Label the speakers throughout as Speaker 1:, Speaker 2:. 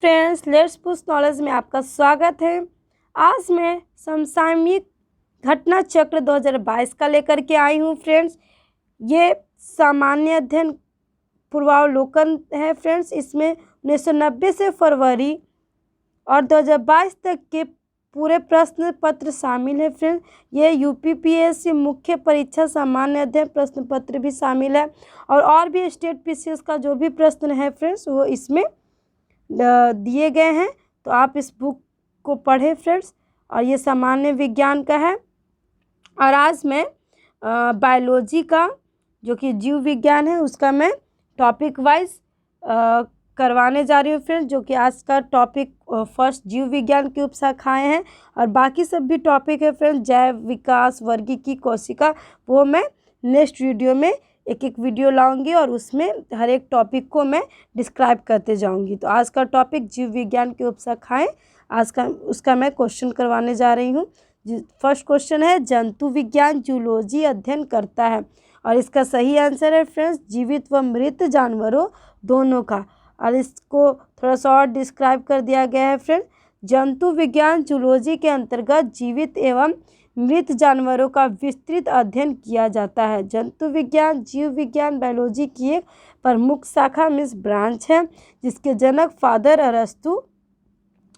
Speaker 1: Friends, let's push knowledge में आपका स्वागत है। आज मैं समसामयिक घटना चक्र 2022 का लेकर के आई हूँ। फ्रेंड्स, ये सामान्य अध्ययन पूर्वावलोकन है। फ्रेंड्स, इसमें 1990 से फरवरी और 2022 तक के पूरे प्रश्न पत्र शामिल है। फ्रेंड्स, ये यूपीपीएससी मुख्य परीक्षा सामान्य अध्ययन प्रश्न पत्र भी शामिल है और भी स्टेट पीसीएस का जो भी प्रश्न है फ्रेंड्स वो इसमें दिए गए हैं। तो आप इस बुक को पढ़ें फ्रेंड्स। और ये सामान्य विज्ञान का है। और आज मैं बायोलॉजी का जो कि जीव विज्ञान है उसका मैं टॉपिक वाइज करवाने जा रही हूँ फ्रेंड्स। जो कि आज का टॉपिक फर्स्ट जीव विज्ञान की उपशाखाएं हैं और बाकी सब भी टॉपिक है फ्रेंड्स। जैव विकास, वर्गीकी, कोशिका, वो मैं नेक्स्ट वीडियो में एक एक वीडियो लाऊंगी और उसमें हर एक टॉपिक को मैं डिस्क्राइब करते जाऊंगी। तो आज का टॉपिक जीव विज्ञान की उपशाखाएं, आज का उसका मैं क्वेश्चन करवाने जा रही हूँ। फर्स्ट क्वेश्चन है, जंतु विज्ञान जूलॉजी अध्ययन करता है। और इसका सही आंसर है फ्रेंड्स जीवित व मृत जानवरों दोनों का। और इसको थोड़ा सा और डिस्क्राइब कर दिया गया है फ्रेंड्स। जंतु विज्ञान जूलॉजी के अंतर्गत जीवित एवं मृत जानवरों का विस्तृत अध्ययन किया जाता है। जंतु विज्ञान जीव विज्ञान बायोलॉजी की एक प्रमुख शाखा मिस ब्रांच है जिसके जनक फादर अरस्तु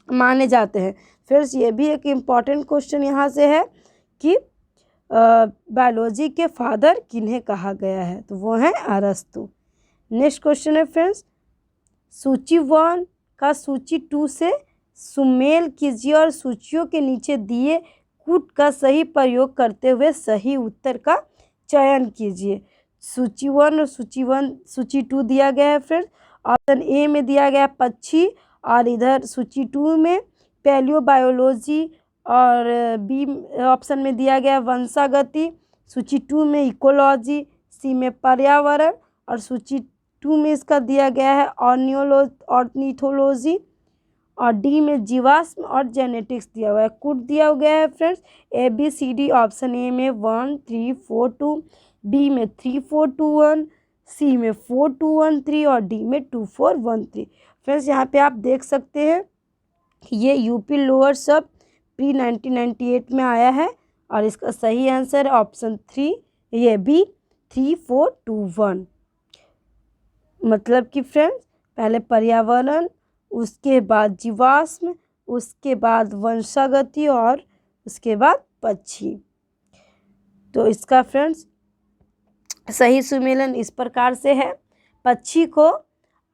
Speaker 1: माने जाते हैं। फ्रेंड्स, ये भी एक इम्पॉर्टेंट क्वेश्चन यहाँ से है कि बायोलॉजी के फादर किन्हें कहा गया है, तो वो हैं अरस्तु। नेक्स्ट क्वेश्चन है फ्रेंड्स, सूची 1 का सूची 2 से सुमेल कीजिए और सूचियों के नीचे दिए कूट का सही प्रयोग करते हुए सही उत्तर का चयन कीजिए। सूची 1 और सूची 2 दिया गया है फ्रेंड्स। ऑप्शन ए में दिया गया पक्षी और इधर सूची 2 में पैलियोबायोलॉजी और बी ऑप्शन में दिया गया वंशागति। सूची 2 में इकोलॉजी, सी में पर्यावरण और सूची 2 में इसका दिया गया है ऑर्निथोलॉजी और डी में जीवाश्म और जेनेटिक्स दिया हुआ है। कूट दिया गया है friends A B C D. Option A में 1 3 4 2, बी में 3 4 2 1, सी में 4 2 1 3 और डी में 2 4 1 3। फ्रेंड्स, यहाँ पे आप देख सकते हैं कि ये यूपी लोअर सब प्री 1998 में आया है और इसका सही आंसर है ऑप्शन 3, ये बी 3 4 2 1। मतलब कि फ्रेंड्स पहले पर्यावरण, उसके बाद जीवाश्म, उसके बाद वंशागति और उसके बाद पक्षी। तो इसका फ्रेंड्स सही सुमेलन इस प्रकार से है, पक्षी को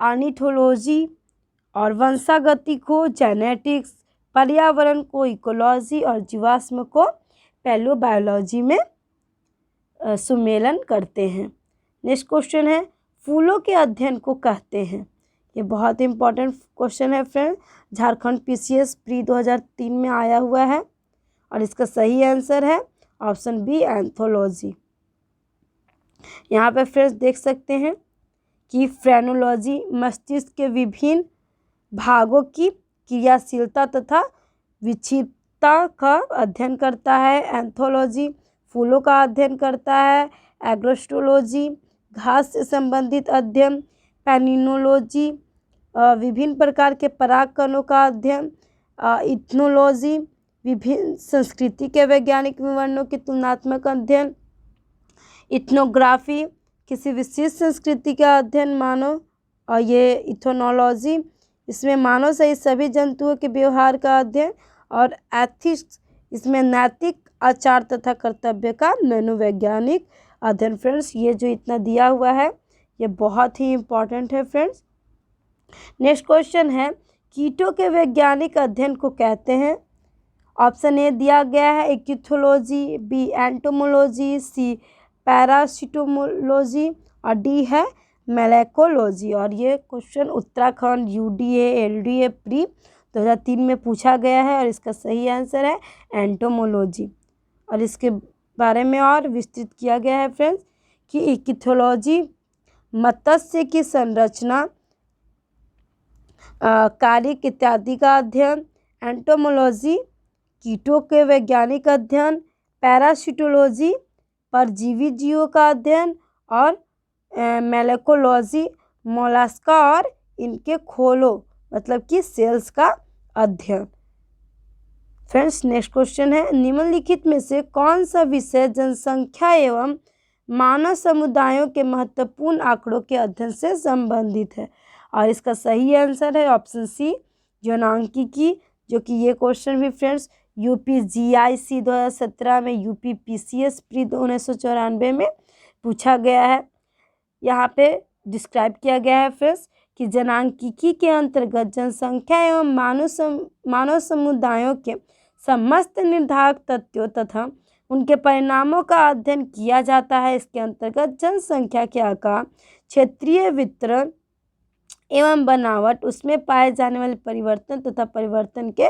Speaker 1: ऑर्निथोलॉजी और वंशागति को जेनेटिक्स, पर्यावरण को इकोलॉजी और जीवाश्म को पैलियोबायोलॉजी में सुमेलन करते हैं। नेक्स्ट क्वेश्चन है, फूलों के अध्ययन को कहते हैं। ये बहुत इंपॉर्टेंट क्वेश्चन है फ्रेंड। झारखंड पीसीएस प्री 2003 में आया हुआ है और इसका सही आंसर है ऑप्शन बी एंथोलॉजी। यहाँ पे फ्रेंड्स देख सकते हैं कि फ्रेनोलॉजी मस्तिष्क के विभिन्न भागों की क्रियाशीलता तथा विक्षिप्तता का अध्ययन करता है। एंथोलॉजी फूलों का अध्ययन करता है। एग्रोस्टोलॉजी घास से संबंधित अध्ययन। पेनिनोलॉजी विभिन्न प्रकार के पराग कणों का अध्ययन। इथनोलॉजी विभिन्न संस्कृति के वैज्ञानिक विवरणों की तुलनात्मक अध्ययन। इथनोग्राफी किसी विशेष संस्कृति का अध्ययन मानव। और ये इथोनोलॉजी इसमें मानव सहित सभी जंतुओं के व्यवहार का अध्ययन। और एथिक्स इसमें नैतिक आचार तथा कर्तव्य का मनोवैज्ञानिक अध्ययन। फ्रेंड्स, ये जो इतना दिया हुआ है ये बहुत ही इम्पॉर्टेंट है फ्रेंड्स। नेक्स्ट क्वेश्चन है, कीटों के वैज्ञानिक अध्ययन को कहते हैं। ऑप्शन ए दिया गया है इक्थियोलॉजी, बी एंटोमोलॉजी, सी पैरासिटोमोलॉजी और डी है मेलेकोलॉजी। और ये question Uttarakhand UDA LDA pre 2003 में पूछा गया है और इसका सही आंसर है एंटोमोलॉजी। और इसके बारे में और विस्तृत किया गया है फ्रेंड्स कि इक्थियोलॉजी मत्स्य की संरचना, कालिक इत्यादि का अध्ययन। एंटोमोलॉजी कीटों के वैज्ञानिक अध्ययन। पैरासिटोलॉजी परजीवी जीवों का अध्ययन और मेलेकोलॉजी मोलस्का और इनके खोलों मतलब कि सेल्स का अध्ययन। फ्रेंड्स नेक्स्ट क्वेश्चन है, निम्नलिखित में से कौन सा विषय जनसंख्या एवं मानव समुदायों के महत्वपूर्ण आंकड़ों के अध्ययन से संबंधित है? और इसका सही आंसर है ऑप्शन सी, जनसांख्यिकी, जो कि ये क्वेश्चन भी फ्रेंड्स यूपी जीआईसी 2017 में, यूपी पीसीएस प्री 1994 में पूछा गया है। यहाँ पे डिस्क्राइब किया गया है फ्रेंड्स कि जनसांख्यिकी के अंतर्गत जनसंख्या एवं मानव समुदायों के समस्त निर्धारक तथ्यों तथा उनके परिणामों का अध्ययन किया जाता है। इसके अंतर्गत जनसंख्या के आकार, क्षेत्रीय वितरण एवं बनावट, उसमें पाए जाने वाले परिवर्तन तथा परिवर्तन के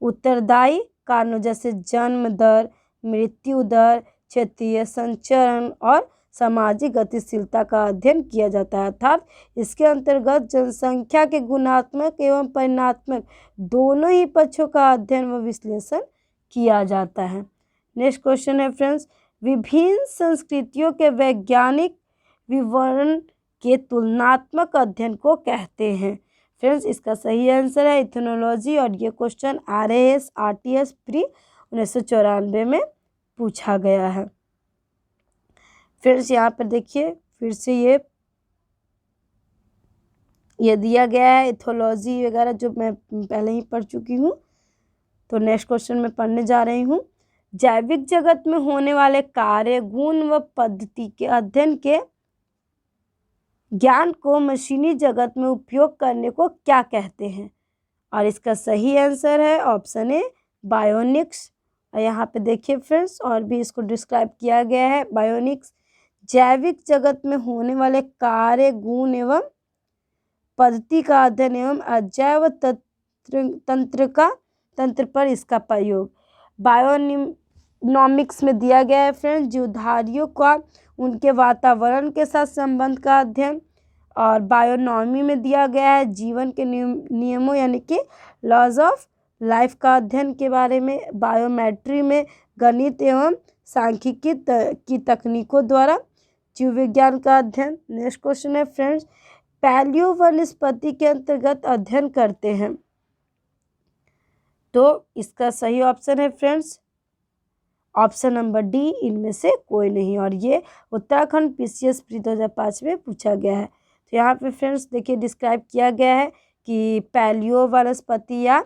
Speaker 1: उत्तरदायी कारणों जैसे जन्म दर, मृत्यु दर, क्षेत्रीय संचरण और सामाजिक गतिशीलता का अध्ययन किया जाता है। अर्थात इसके अंतर्गत जनसंख्या के गुणात्मक एवं परिमाणात्मक दोनों ही पक्षों का अध्ययन व विश्लेषण किया जाता है। नेक्स्ट क्वेश्चन है फ्रेंड्स, विभिन्न संस्कृतियों के वैज्ञानिक विवरण के तुलनात्मक अध्ययन को कहते हैं। फ्रेंड्स इसका सही आंसर है इथनोलॉजी, और ये क्वेश्चन RAS RTS प्री 1994 में पूछा गया है। फ्रेंड्स यहाँ पर देखिए फिर से ये दिया गया है इथोलॉजी वगैरह, जो मैं पहले ही पढ़ चुकी हूँ। तो नेक्स्ट क्वेश्चन में पढ़ने जा रही हूँ, जैविक जगत में होने वाले कार्य, गुण व पद्धति के अध्ययन के ज्ञान को मशीनी जगत में उपयोग करने को क्या कहते हैं? और इसका सही आंसर है ऑप्शन ए, बायोनिक्स। और यहाँ पे देखिए फ्रेंड्स और भी इसको डिस्क्राइब किया गया है, बायोनिक्स जैविक जगत में होने वाले कार्य, गुण एवं पद्धति का अध्ययन एवं अजैव तंत्र पर इसका प्रयोग। बायोनॉमिक्स में दिया गया है फ्रेंड्स जीवधारियों का उनके वातावरण के साथ संबंध का अध्ययन। और बायोनॉमी में दिया गया है जीवन के नियमों यानी कि लॉज ऑफ लाइफ का अध्ययन के बारे में। बायोमेट्री में गणित एवं सांख्यिकी की तकनीकों द्वारा जीव विज्ञान का अध्ययन। नेक्स्ट क्वेश्चन है फ्रेंड्स, पैलियो वनस्पति के अंतर्गत अध्ययन करते हैं। तो इसका सही ऑप्शन है फ्रेंड्स ऑप्शन नंबर डी, इनमें से कोई नहीं। और ये उत्तराखंड PCS प्री 2005 में पूछा गया है। तो यहाँ पे फ्रेंड्स देखिए डिस्क्राइब किया गया है कि पैलियो वनस्पति या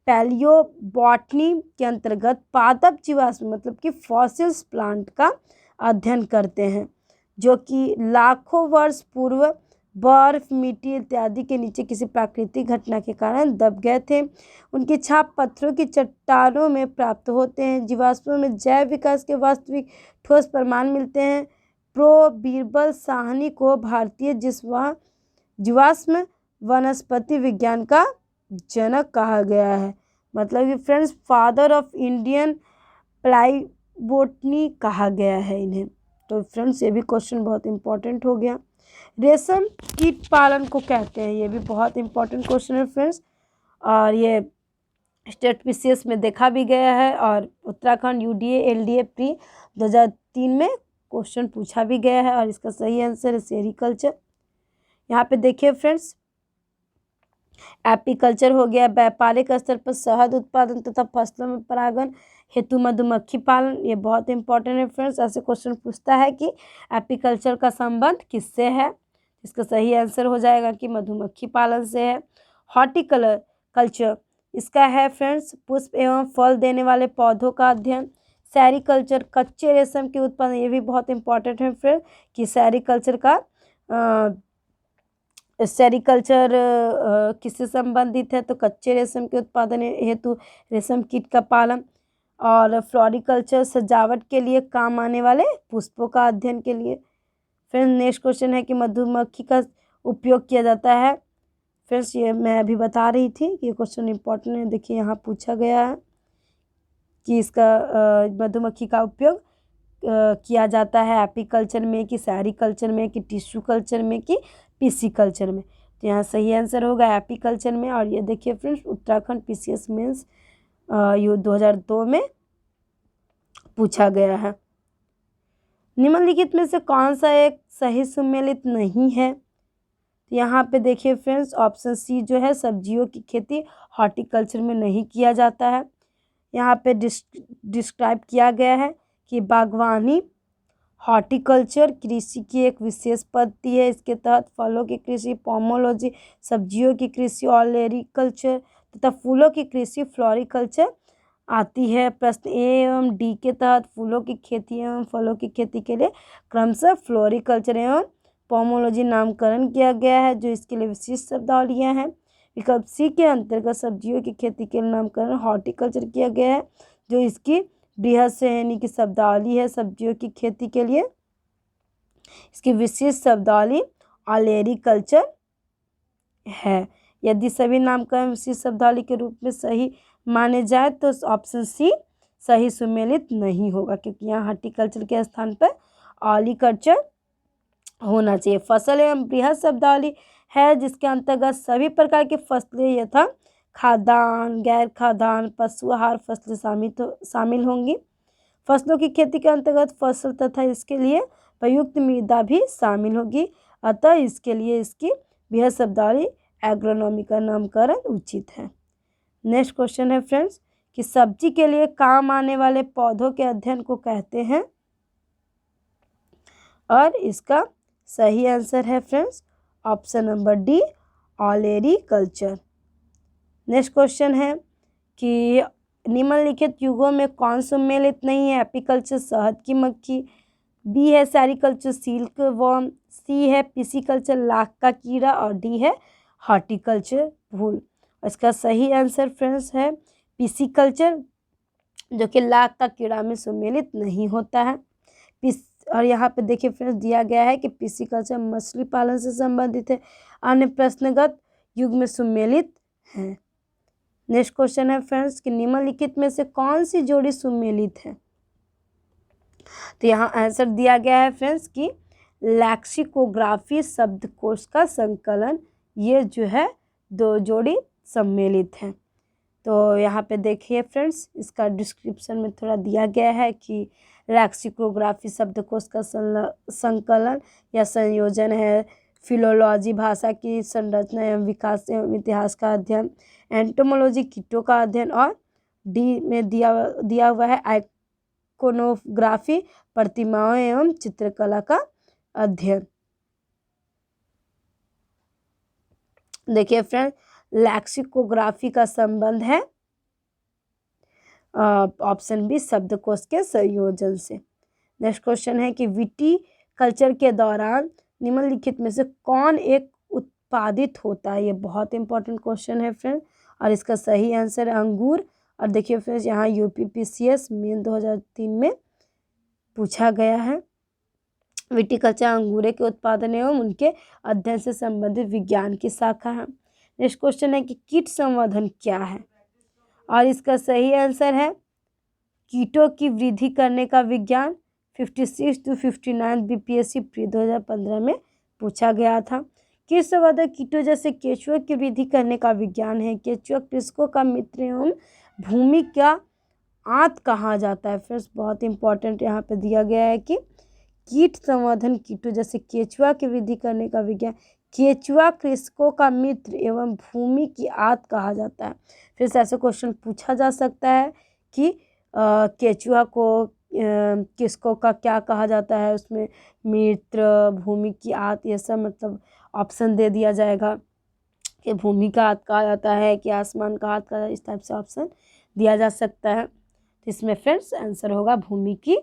Speaker 1: पैलियो बॉटनी के अंतर्गत पादप जीवाश्म मतलब कि फॉसिल्स प्लांट का अध्ययन करते हैं, जो कि लाखों वर्ष पूर्व बर्फ, मिट्टी इत्यादि के नीचे किसी प्राकृतिक घटना के कारण दब गए थे। उनकी छाप पत्थरों की चट्टानों में प्राप्त होते हैं। जीवाश्मों में जैव विकास के वास्तविक ठोस प्रमाण मिलते हैं। प्रो बीरबल साहनी को भारतीय जीवाश्म वनस्पति विज्ञान का जनक कहा गया है, मतलब कि फ्रेंड्स फादर ऑफ इंडियन प्लाईबोटनी कहा गया है इन्हें। तो फ्रेंड्स ये भी क्वेश्चन बहुत इंपॉर्टेंट हो गया। रेशम कीट पालन को कहते हैं, ये भी बहुत इंपॉर्टेंट क्वेश्चन है फ्रेंड्स, और ये स्टेट PCS में देखा भी गया है और उत्तराखंड UDA LDA प्री 2003 में क्वेश्चन पूछा भी गया है। और इसका सही आंसर है सेरिकल्चर। यहाँ पे देखिए फ्रेंड्स एपीकल्चर हो गया, व्यापारिक स्तर पर शहद उत्पादन तथा फसलों में परागण हेतु मधुमक्खी पालन, ये बहुत इंपॉर्टेंट है फ्रेंड्स। ऐसे क्वेश्चन पूछता है कि एपीकल्चर का संबंध किससे है, इसका सही आंसर हो जाएगा कि मधुमक्खी पालन से है। हॉर्टिकल्चर इसका है फ्रेंड्स पुष्प एवं फल देने वाले पौधों का अध्ययन। सेरिकल्चर कच्चे रेशम के उत्पादन, ये भी बहुत इंपॉर्टेंट है फ्रेंड्स कि सेरिकल्चर किससे संबंधित है, तो कच्चे रेशम के उत्पादन हेतु रेशम कीट का पालन। और फ्लोरिकल्चर सजावट के लिए काम आने वाले पुष्पों का अध्ययन के लिए। फ्रेंड्स नेक्स्ट क्वेश्चन है कि मधुमक्खी का उपयोग किया जाता है। फ्रेंड्स ये मैं अभी बता रही थी कि ये क्वेश्चन इंपॉर्टेंट है, देखिए यहाँ पूछा गया है कि इसका मधुमक्खी का उपयोग किया जाता है एपीकल्चर में कि सेरिकल्चर में कि टिश्यू कल्चर में कि PC कल्चर में। तो यहाँ सही आंसर होगा एपीकल्चर में। और ये देखिए फ्रेंड्स उत्तराखंड PCS मेंस 2002 में पूछा गया है। निम्नलिखित में से कौन सा एक सही सुमेलित नहीं है? तो यहाँ पे देखिए फ्रेंड्स ऑप्शन सी जो है सब्जियों की खेती हॉर्टिकल्चर में नहीं किया जाता है। यहाँ पे डिस्क्राइब किया गया है कि बागवानी हॉर्टिकल्चर कृषि की एक विशेष पद्धति है। इसके तहत फलों की कृषि पोमोलॉजी, सब्जियों की कृषि ऑलेरिकल्चर तथा फूलों की कृषि फ्लोरिकल्चर आती है। प्रश्न ए एवं डी के तहत फूलों की खेती एवं फलों की खेती के लिए क्रमशः फ्लोरिकल्चर एवं पोमोलॉजी नामकरण किया गया है, जो इसके लिए विशिष्ट शब्दावलियाँ हैं। विकल्प सी के अंतर्गत सब्जियों की खेती के लिए नामकरण हॉर्टिकल्चर किया गया है, जो इसकी बृहद श्रेणी की शब्दावली है। सब्जियों की खेती के लिए इसकी विशिष्ट शब्दावली ऑलेरिकल्चर है। यदि सभी नामकरण विशिष्ट शब्दावली के रूप में सही माने जाए तो ऑप्शन सी सही सुमेलित नहीं होगा, क्योंकि यहाँ हॉर्टिकल्चर के स्थान पर ऑलिकल्चर होना चाहिए। फसल एवं बृहद शब्दावली है, जिसके अंतर्गत सभी प्रकार की फसलें यथा खाद्यान्न, गैर खाद्यान्न, पशु आहार फसलें शामिल होंगी। फसलों की खेती के अंतर्गत फसल तथा इसके लिए प्रयुक्त मृदा भी शामिल होगी, अतः इसके लिए इसकी बृहद शब्दावली एग्रोनॉमी का नामकरण उचित है। नेक्स्ट क्वेश्चन है फ्रेंड्स कि सब्जी के लिए काम आने वाले पौधों के अध्ययन को कहते हैं, और इसका सही आंसर है friends option number D olericulture. Next question है कि निम्नलिखित युगों में कौन सम्मिलित नहीं है? एपीकल्चर शहद की मक्खी, बी है सेरिकल्चर सिल्क वर्म, सी है पिसिकल्चर लाख का कीड़ा, और डी है हॉर्टिकल्चर फूल। इसका सही आंसर फ्रेंड्स है पिसिकल्चर, जो कि लाख का कीड़ा में सम्मिलित नहीं होता है। और यहाँ पे देखिए फ्रेंड्स दिया गया है कि पिसिकल्चर मछली पालन से संबंधित है, अन्य प्रश्नगत युग में सम्मिलित हैं। नेक्स्ट क्वेश्चन है फ्रेंड्स कि निम्नलिखित में से कौन सी जोड़ी सम्मिलित है? तो यहाँ आंसर दिया गया है फ्रेंड्स कि लैक्सिकोग्राफी शब्दकोश का संकलन, ये जो है दो जोड़ी सम्मिलित हैं। तो यहाँ पे देखिए फ्रेंड्स इसका डिस्क्रिप्शन में थोड़ा दिया गया है कि लैक्सिकोग्राफी शब्दकोश का संकलन या संयोजन है। फिलोलॉजी भाषा की संरचना एवं विकास एवं इतिहास का अध्ययन, एंटोमोलॉजी कीटों का अध्ययन, और डी में दिया हुआ है आइकोनोग्राफी प्रतिमाओं एवं चित्रकला का अध्ययन। देखिए फ्रेंड लैक्सिकोग्राफी का संबंध है ऑप्शन बी शब्दकोश के संयोजन से। नेक्स्ट क्वेश्चन है कि विटीकल्चर के दौरान निम्नलिखित में से कौन एक उत्पादित होता है? ये बहुत इंपॉर्टेंट क्वेश्चन है फ्रेंड, और इसका सही आंसर है अंगूर। और देखिए फ्रेंड्स यहाँ यूपीपीसीएस मेन 2003 में पूछा गया है। विटीकल्चर अंगूरे के उत्पादन एवं उनके अध्ययन से संबंधित विज्ञान की शाखा है। नेक्स्ट क्वेश्चन है कि कीट संवर्धन क्या है? और इसका सही आंसर है कीटों की वृद्धि करने का विज्ञान। 56 to 59 बीपीएससी प्री 2015 में पूछा गया था। कीट संवर्धक कीटों जैसे केंचुआ की वृद्धि करने का विज्ञान है। केंचुआ कृषकों का मित्र एवं भूमि का आंत कहा जाता है। फ्रेंड्स बहुत इंपॉर्टेंट यहाँ पे दिया गया है कि कीट संवर्धन कीटों जैसे केंचुआ की वृद्धि करने का विज्ञान, केंचुआ कृषकों का मित्र एवं भूमि की आंत कहा जाता है। फिर से ऐसे क्वेश्चन पूछा जा सकता है कि केंचुआ को किसको का क्या कहा जाता है, उसमें मित्र, भूमि की आंत, ये सब मतलब ऑप्शन दे दिया जाएगा कि भूमि का आंत कहा जाता है कि आसमान का आंत कहा जाता है, इस टाइप से ऑप्शन दिया जा सकता है। तो इसमें फ्रेंड्स आंसर होगा भूमि की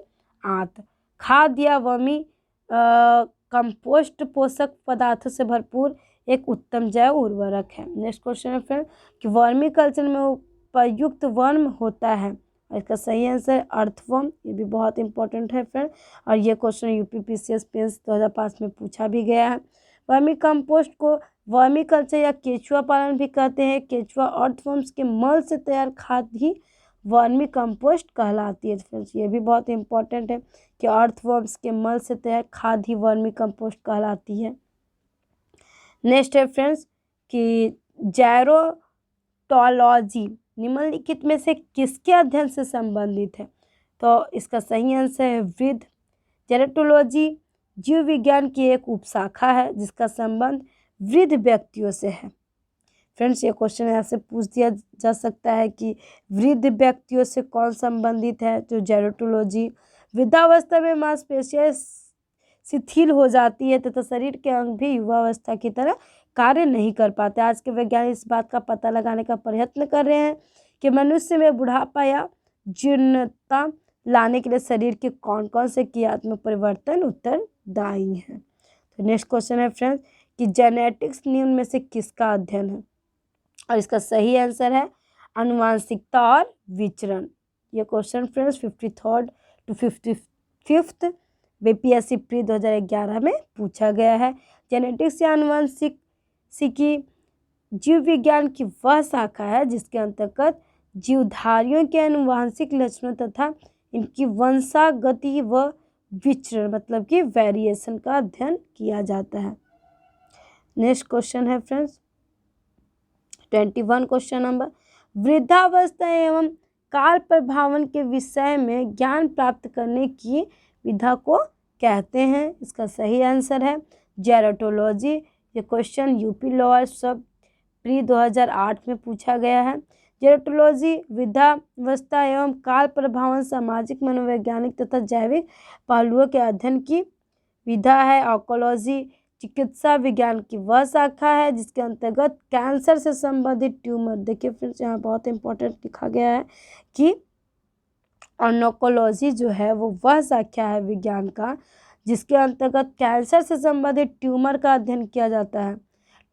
Speaker 1: आंत। खाद या वर्मी कंपोस्ट पोषक पदार्थों से भरपूर एक उत्तम जैव उर्वरक है। नेक्स्ट क्वेश्चन है फ्रेंड कि वर्मी कल्चर में उपयुक्त वर्म होता है? इसका सही आंसर अर्थवर्म, ये भी बहुत इंपॉर्टेंट है फ्रेंड, और ये क्वेश्चन यूपीपीसीएस मेंस 2005 में पूछा भी गया है। वर्मी कंपोस्ट को वर्मी कल्चर या केंचुआ पालन भी कहते हैं। केंचुआ अर्थवर्म्स के मल से तैयार खाद ही वर्मी कंपोस्ट कहलाती है। फ्रेंड्स ये भी बहुत इंपॉर्टेंट है कि अर्थवर्म्स के मल से तैयार खाद ही वर्मी कंपोस्ट कहलाती है। नेक्स्ट है फ्रेंड्स कि जैरोटोलॉजी निम्नलिखित में से किसके अध्ययन से संबंधित है? तो इसका सही आंसर है वृद्ध। जैरोटोलॉजी जीव विज्ञान की एक उपशाखा है जिसका संबंध वृद्ध व्यक्तियों से है। फ्रेंड्स, ये क्वेश्चन ऐसे पूछ दिया जा सकता है कि वृद्ध व्यक्तियों से कौन संबंधित है, तो जेरोटोलॉजी। वृद्धावस्था में मांसपेशियां शिथिल हो जाती है तथा शरीर के अंग भी युवावस्था की तरह कार्य नहीं कर पाते। आज के वैज्ञानिक इस बात का पता लगाने का प्रयत्न कर रहे हैं कि मनुष्य में बुढ़ापा या जीर्णता लाने के लिए शरीर के कौन कौन से क्रियात्मक परिवर्तन उत्तरदायी हैं। तो नेक्स्ट क्वेश्चन है फ्रेंड्स कि जेनेटिक्स निम्न में से किसका अध्ययन है, और इसका सही आंसर है आनुवांशिकता और विचरण। ये question friends 53rd to 55th BPSC pre 2011 में पूछा गया है। जेनेटिक्स या आनुवांशिकी जीव विज्ञान की वह शाखा है जिसके अंतर्गत जीवधारियों के आनुवांशिक लक्षणों तथा इनकी वंशागति व विचरण मतलब कि वेरिएशन का अध्ययन किया जाता है। नेक्स्ट क्वेश्चन है फ्रेंड्स 21 क्वेश्चन नंबर, वृद्धावस्था एवं काल प्रभावन के विषय में ज्ञान प्राप्त करने की विधा को कहते हैं। इसका सही आंसर है जेरोटोलॉजी। ये क्वेश्चन यूपी लोअर सब प्री 2008 में पूछा गया है। जेरोटोलॉजी वृद्धावस्था एवं काल प्रभावन सामाजिक, मनोवैज्ञानिक तथा जैविक पहलुओं के अध्ययन की विधा है। ऑन्कोलॉजी चिकित्सा विज्ञान की वह शाखा है जिसके अंतर्गत कैंसर से संबंधित ट्यूमर, देखिए फिर यहाँ बहुत इंपॉर्टेंट लिखा गया है कि ऑन्कोलॉजी जो है वो वह शाखा है विज्ञान का जिसके अंतर्गत कैंसर से संबंधित ट्यूमर का अध्ययन किया जाता है।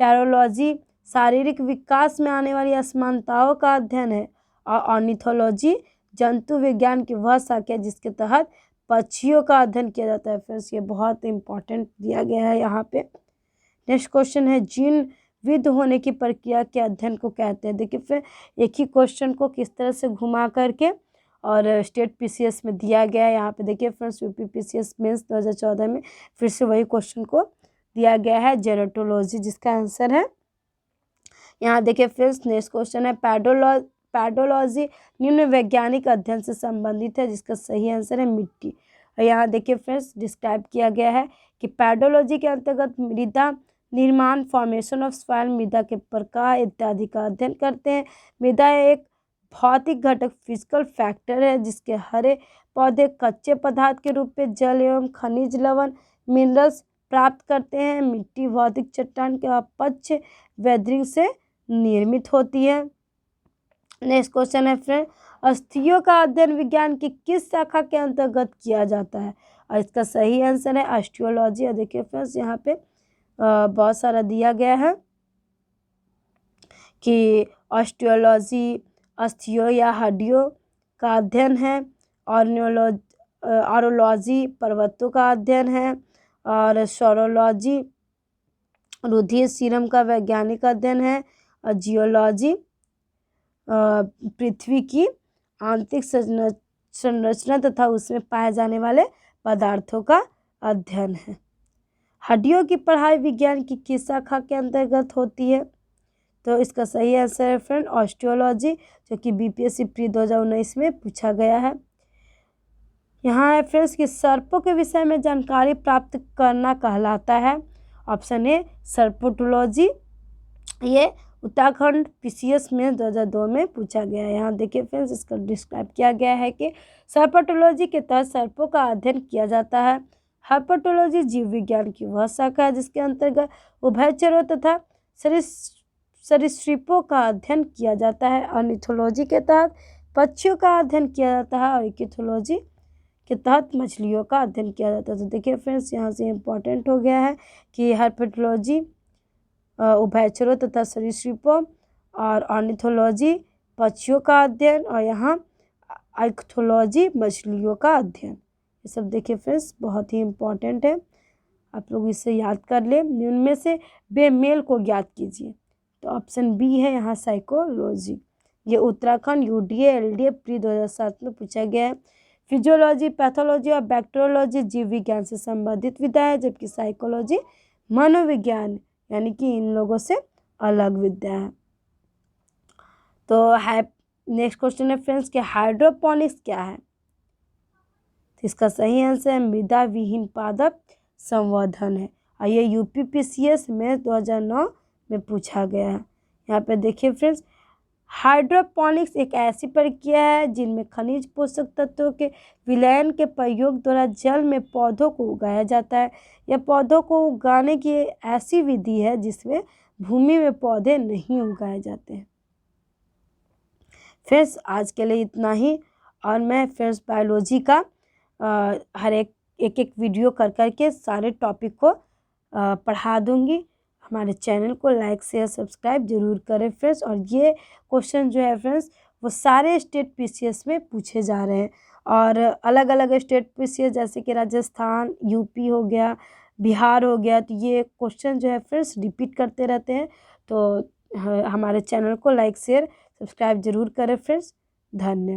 Speaker 1: टेरोलॉजी शारीरिक विकास में आने वाली असमानताओं का अध्ययन है। और ऑर्निथोलॉजी जंतु विज्ञान की वह शाखा है जिसके तहत पक्षियों का अध्ययन किया जाता है। फ्रेंड्स, ये बहुत इंपॉर्टेंट दिया गया है यहाँ पे। नेक्स्ट क्वेश्चन है जीन वृद्ध होने की प्रक्रिया के अध्ययन को कहते हैं। देखिए फिर एक ही क्वेश्चन को किस तरह से घुमा करके और स्टेट पीसीएस में दिया गया है। यहाँ पे देखिए फ्रेंड्स यूपी पीसीएस मेंस 2014 में फिर से वही क्वेश्चन को दिया गया है जेरोटोलॉजी, जिसका आंसर है यहाँ देखिए फ्रेंड्स। नेक्स्ट क्वेश्चन है पैडोलॉजी निम्न वैज्ञानिक अध्ययन से संबंधित है जिसका सही आंसर है मिट्टी। और यहाँ देखिए फ्रेंड्स डिस्क्राइब किया गया है कि पैडोलॉजी के अंतर्गत मृदा निर्माण, फॉर्मेशन ऑफ सॉइल, मृदा के प्रकार इत्यादि का अध्ययन करते हैं। मृदा एक भौतिक घटक फिजिकल फैक्टर है जिसके हरे पौधे कच्चे पदार्थ के रूप में जल एवं खनिज लवण मिनरल्स प्राप्त करते हैं। मिट्टी भौतिक चट्टान के अपक्ष वेदरिंग से निर्मित होती है। नेक्स्ट क्वेश्चन है फ्रेंड अस्थियों का अध्ययन विज्ञान की किस शाखा के अंतर्गत किया जाता है, और इसका सही आंसर है ऑस्टियोलॉजी। और देखिए फ्रेंड्स यहाँ पे बहुत सारा दिया गया है कि ऑस्टियोलॉजी अस्थियों या हड्डियों का अध्ययन है। ऑरोलॉजी पर्वतों का अध्ययन है। और सोरोलॉजी रुधिर सीरम का वैज्ञानिक अध्ययन है। और जियोलॉजी पृथ्वी की आंतरिक संरचना तथा उसमें पाए जाने वाले पदार्थों का अध्ययन है। हड्डियों की पढ़ाई विज्ञान की किस शाखा के अंतर्गत होती है, तो इसका सही आंसर है फ्रेंड ऑस्टियोलॉजी, जो कि बीपीएससी प्री 2019 में पूछा गया है। यहाँ है फ्रेंड्स कि सर्पों के विषय में जानकारी प्राप्त करना कहलाता है। ऑप्शन ए सर्पोटोलॉजी, ये उत्तराखंड पीसीएस में 2002 में पूछा गया है। यहाँ देखिए फ्रेंड्स इसका डिस्क्राइब किया गया है कि सर्पोटोलॉजी के तहत सर्पों का अध्ययन किया जाता है। हर्पेटोलॉजी जीव विज्ञान की वह शाखा है जिसके अंतर्गत उभयचरों तथा सरीसृपों का अध्ययन किया जाता है। ऑर्निथोलॉजी के तहत पक्षियों का अध्ययन किया जाता है। और इकिथोलॉजी के तहत मछलियों का अध्ययन किया जाता है। तो देखिए फ्रेंड्स यहाँ से इम्पोर्टेंट हो गया है कि हर्पेटोलॉजी उभयचरों तथा सरीसृपों, और ऑर्निथोलॉजी पक्षियों का अध्ययन, और यहाँ आइक्थोलॉजी मछलियों का अध्ययन। ये सब देखिए फ्रेंड्स बहुत ही इम्पोर्टेंट है, आप लोग इसे याद कर लें। निम्न में से बेमेल को ज्ञात कीजिए, तो ऑप्शन बी है यहाँ साइकोलॉजी। ये उत्तराखंड यूडीए एलडीए प्री 2007 में पूछा गया है। फिजियोलॉजी, पैथोलॉजी और बैक्टीरियोलॉजी जीव विज्ञान से संबंधित विधा है, जबकि साइकोलॉजी मनोविज्ञान यानी कि इन लोगों से अलग विद्या है। तो नेक्स्ट क्वेश्चन है फ्रेंड्स कि हाइड्रोपोनिक्स क्या है, तो इसका सही आंसर है मृदा विहीन पादप संवर्धन है। और ये UPPCS में 2009 में पूछा गया है। यहाँ पे देखिए फ्रेंड्स, हाइड्रोपोनिक्स एक ऐसी प्रक्रिया है जिनमें खनिज पोषक तत्वों के विलयन के प्रयोग द्वारा जल में पौधों को उगाया जाता है। यह पौधों को उगाने की ऐसी विधि है जिसमें भूमि में पौधे नहीं उगाए जाते हैं। फ्रेंड्स आज के लिए इतना ही, और मैं फ्रेंड्स बायोलॉजी का हर एक वीडियो कर के सारे टॉपिक को पढ़ा दूंगी। हमारे चैनल को लाइक शेयर सब्सक्राइब जरूर करें फ्रेंड्स। और ये क्वेश्चन जो है फ्रेंड्स वो सारे स्टेट PCS में पूछे जा रहे हैं, और अलग अलग स्टेट PCS जैसे कि राजस्थान, UP हो गया, बिहार हो गया, तो ये क्वेश्चन जो है फ्रेंड्स रिपीट करते रहते हैं। तो हमारे चैनल को लाइक शेयर सब्सक्राइब जरूर करें फ्रेंड्स। धन्यवाद।